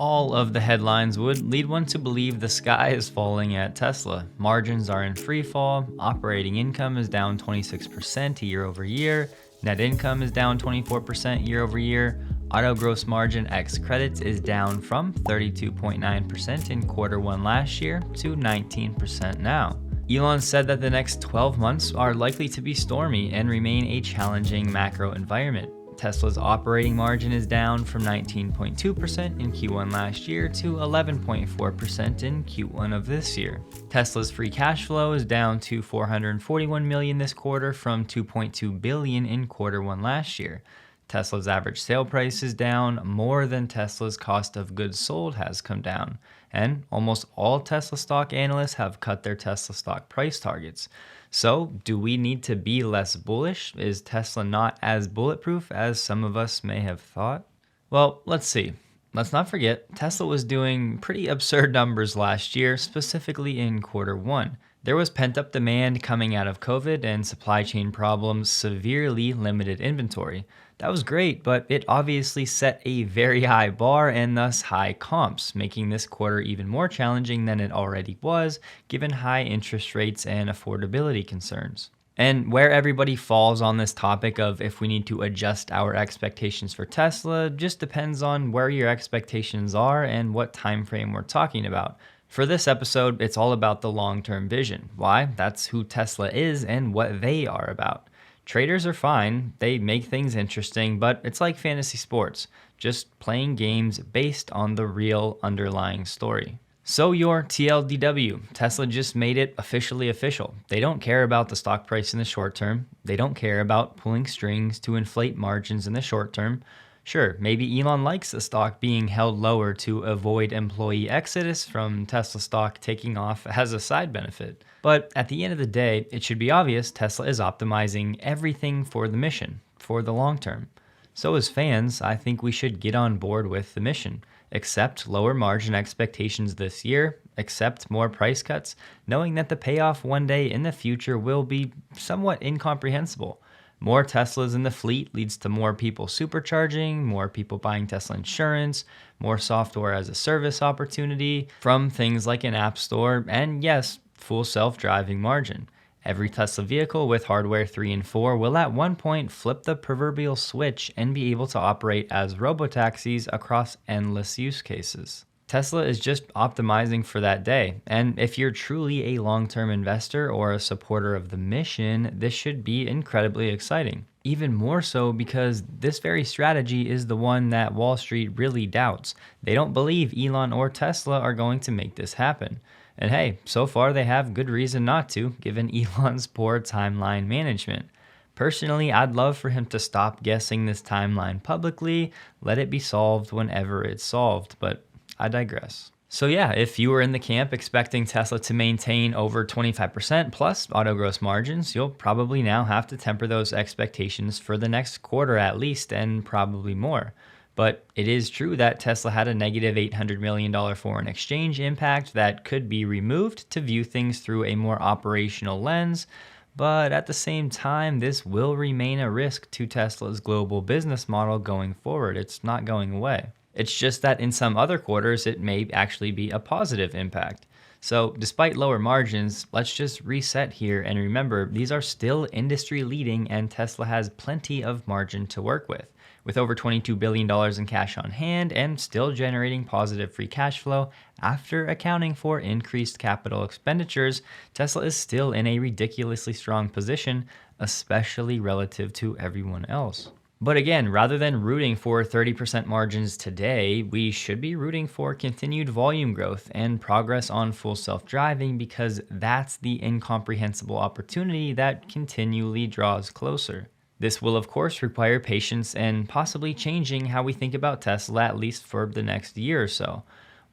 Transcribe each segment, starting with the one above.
All of the headlines would lead one to believe the sky is falling at Tesla. Margins are in free fall, operating income is down 26% year over year, net income is down 24% year over year, auto gross margin ex credits is down from 32.9% in quarter one last year to 19% now. Elon said that the next 12 months are likely to be stormy and remain a challenging macro environment. Tesla's operating margin is down from 19.2% in Q1 last year to 11.4% in Q1 of this year. Tesla's free cash flow is down to $441 million this quarter from $2.2 billion in quarter one last year. Tesla's average sale price is down more than Tesla's cost of goods sold has come down, and almost all Tesla stock analysts have cut their Tesla stock price targets. So, do we need to be less bullish? Is Tesla not as bulletproof as some of us may have thought? Well, let's see. Let's not forget, Tesla was doing pretty absurd numbers last year, specifically in quarter one. There was pent-up demand coming out of COVID, and supply chain problems severely limited inventory. That was great, but it obviously set a very high bar and thus high comps, making this quarter even more challenging than it already was, given high interest rates and affordability concerns. And where everybody falls on this topic of if we need to adjust our expectations for Tesla just depends on where your expectations are and what time frame we're talking about. For this episode, it's all about the long-term vision. Why? That's who Tesla is and what they are about. Traders are fine, they make things interesting, but it's like fantasy sports, just playing games based on the real underlying story. So your TLDW, Tesla just made it officially official. They don't care about the stock price in the short term. They don't care about pulling strings to inflate margins in the short term. Sure, maybe Elon likes the stock being held lower to avoid employee exodus from Tesla stock taking off as a side benefit. But at the end of the day, it should be obvious Tesla is optimizing everything for the mission, for the long term. So as fans, I think we should get on board with the mission. Accept lower margin expectations this year, accept more price cuts, knowing that the payoff one day in the future will be somewhat incomprehensible. More Teslas in the fleet leads to more people supercharging, more people buying Tesla insurance, more software as a service opportunity from things like an app store, and yes, full self-driving margin. Every Tesla vehicle with hardware 3 and 4 will at one point flip the proverbial switch and be able to operate as robotaxis across endless use cases. Tesla is just optimizing for that day, and if you're truly a long-term investor or a supporter of the mission, this should be incredibly exciting. Even more so because this very strategy is the one that Wall Street really doubts. They don't believe Elon or Tesla are going to make this happen. And hey, so far they have good reason not to, given Elon's poor timeline management. Personally, I'd love for him to stop guessing this timeline publicly, let it be solved whenever it's solved, but I digress. So yeah, if you were in the camp expecting Tesla to maintain over 25% plus auto gross margins, you'll probably now have to temper those expectations for the next quarter at least, and probably more. But it is true that Tesla had a negative $800 million foreign exchange impact that could be removed to view things through a more operational lens. But at the same time, this will remain a risk to Tesla's global business model going forward. It's not going away. It's just that in some other quarters, it may actually be a positive impact. So despite lower margins, let's just reset here and remember these are still industry leading and Tesla has plenty of margin to work with. With over $22 billion in cash on hand and still generating positive free cash flow after accounting for increased capital expenditures, Tesla is still in a ridiculously strong position, especially relative to everyone else. But again, rather than rooting for 30% margins today, we should be rooting for continued volume growth and progress on full self-driving because that's the incomprehensible opportunity that continually draws closer. This will of course require patience and possibly changing how we think about Tesla at least for the next year or so.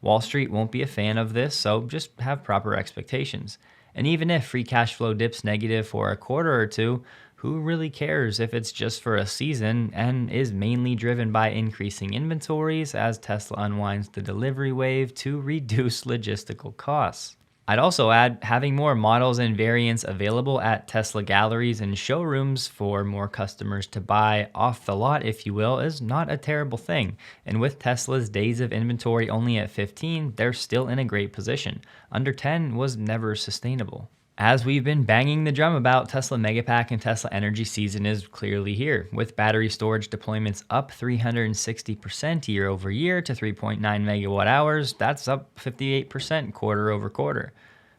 Wall Street won't be a fan of this, so just have proper expectations. And even if free cash flow dips negative for a quarter or two, who really cares if it's just for a season and is mainly driven by increasing inventories as Tesla unwinds the delivery wave to reduce logistical costs? I'd also add having more models and variants available at Tesla galleries and showrooms for more customers to buy off the lot, if you will, is not a terrible thing. And with Tesla's days of inventory only at 15, they're still in a great position. Under 10 was never sustainable. As we've been banging the drum about, Tesla Megapack and Tesla Energy season is clearly here, with battery storage deployments up 360% year over year to 3.9 megawatt hours. That's up 58% quarter over quarter.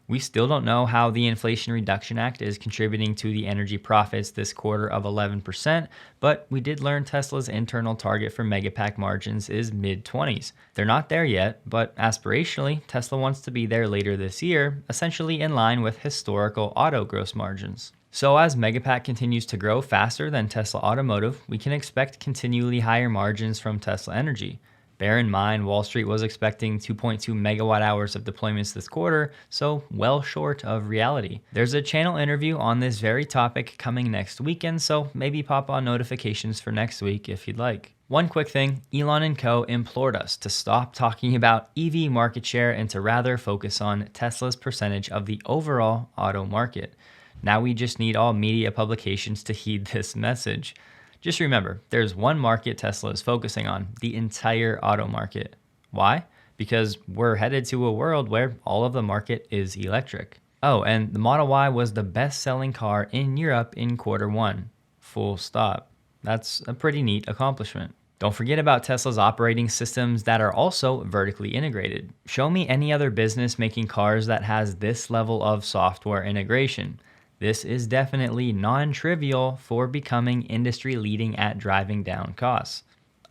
We still don't know how the Inflation Reduction Act is contributing to the energy profits this quarter of 11%, but we did learn Tesla's internal target for Megapack margins is mid-20s. They're not there yet, but aspirationally, Tesla wants to be there later this year, essentially in line with historical auto gross margins. So as Megapack continues to grow faster than Tesla Automotive, we can expect continually higher margins from Tesla Energy. Bear in mind, Wall Street was expecting 2.2 megawatt hours of deployments this quarter, so well short of reality. There's a channel interview on this very topic coming next weekend, so maybe pop on notifications for next week if you'd like. One quick thing, Elon and co. implored us to stop talking about EV market share and to rather focus on Tesla's percentage of the overall auto market. Now we just need all media publications to heed this message. Just remember, there's one market Tesla is focusing on, the entire auto market. Why? Because we're headed to a world where all of the market is electric. Oh, and the Model Y was the best-selling car in Europe in Q1. Full stop. That's a pretty neat accomplishment. Don't forget about Tesla's operating systems that are also vertically integrated. Show me any other business making cars that has this level of software integration. This is definitely non-trivial for becoming industry-leading at driving down costs.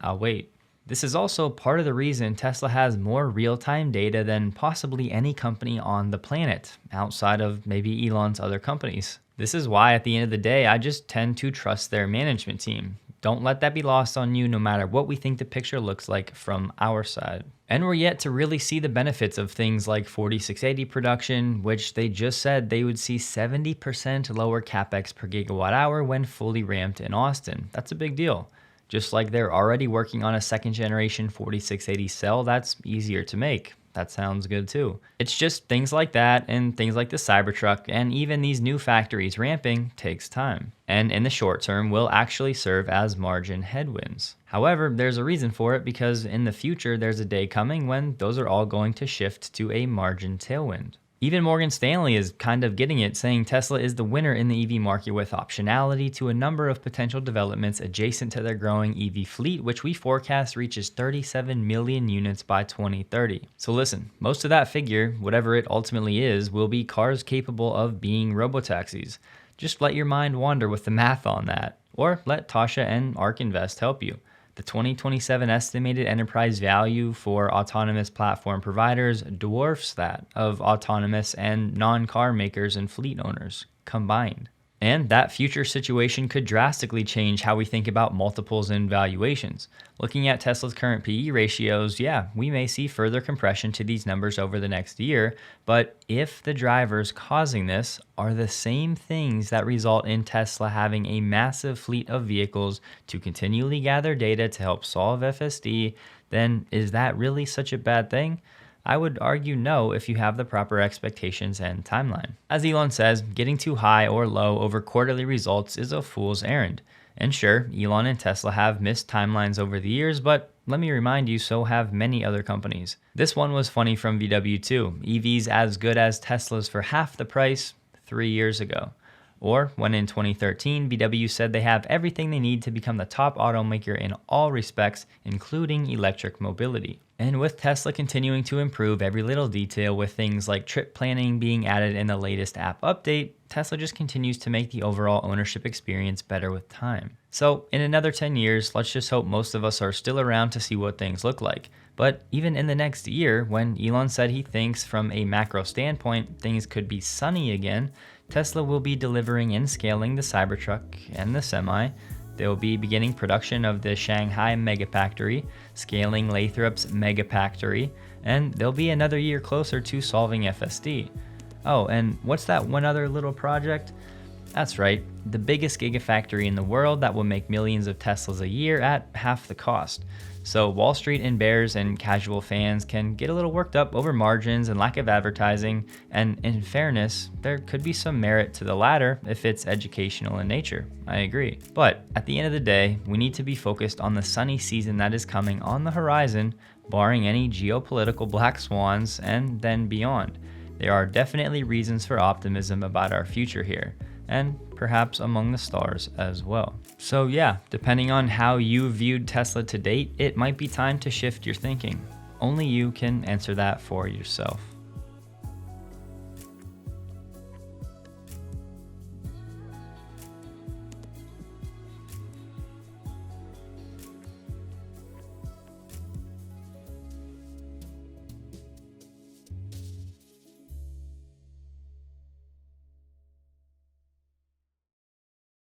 I'll wait. This is also part of the reason Tesla has more real-time data than possibly any company on the planet, outside of maybe Elon's other companies. This is why at the end of the day, I just tend to trust their management team. Don't let that be lost on you, no matter what we think the picture looks like from our side. And we're yet to really see the benefits of things like 4680 production, which they just said they would see 70% lower capex per gigawatt hour when fully ramped in Austin. That's a big deal. Just like they're already working on a second generation 4680 cell that's easier to make. That sounds good too. It's just things like that and things like the Cybertruck and even these new factories ramping takes time. And in the short term will actually serve as margin headwinds. However, there's a reason for it because in the future there's a day coming when those are all going to shift to a margin tailwind. Even Morgan Stanley is kind of getting it, saying Tesla is the winner in the EV market with optionality to a number of potential developments adjacent to their growing EV fleet, which we forecast reaches 37 million units by 2030. So listen, most of that figure, whatever it ultimately is, will be cars capable of being robotaxis. Just let your mind wander with the math on that, or let Tasha and ARK Invest help you. The 2027 estimated enterprise value for autonomous platform providers dwarfs that of autonomous and non-car makers and fleet owners combined. And that future situation could drastically change how we think about multiples and valuations. Looking at Tesla's current PE ratios, yeah, we may see further compression to these numbers over the next year, but if the drivers causing this are the same things that result in Tesla having a massive fleet of vehicles to continually gather data to help solve FSD, then is that really such a bad thing? I would argue no if you have the proper expectations and timeline. As Elon says, getting too high or low over quarterly results is a fool's errand. And sure, Elon and Tesla have missed timelines over the years, but let me remind you, so have many other companies. This one was funny from VW too. EVs as good as Teslas for half the price 3 years ago. Or when in 2013, VW said they have everything they need to become the top automaker in all respects, including electric mobility. And with Tesla continuing to improve every little detail with things like trip planning being added in the latest app update, Tesla just continues to make the overall ownership experience better with time. So in another 10 years, let's just hope most of us are still around to see what things look like. But even in the next year, when Elon said he thinks from a macro standpoint things could be sunny again, Tesla will be delivering and scaling the Cybertruck and the Semi. They will be beginning production of the Shanghai Megafactory, scaling Lathrop's Megafactory, and they'll be another year closer to solving FSD. Oh, and what's that one other little project? That's right, the biggest gigafactory in the world that will make millions of Teslas a year at half the cost. So Wall Street and bears and casual fans can get a little worked up over margins and lack of advertising, and in fairness, there could be some merit to the latter if it's educational in nature. I agree. But at the end of the day, we need to be focused on the sunny season that is coming on the horizon, barring any geopolitical black swans, and then beyond. There are definitely reasons for optimism about our future here, and perhaps among the stars as well. So yeah, depending on how you viewed Tesla to date, it might be time to shift your thinking. Only you can answer that for yourself.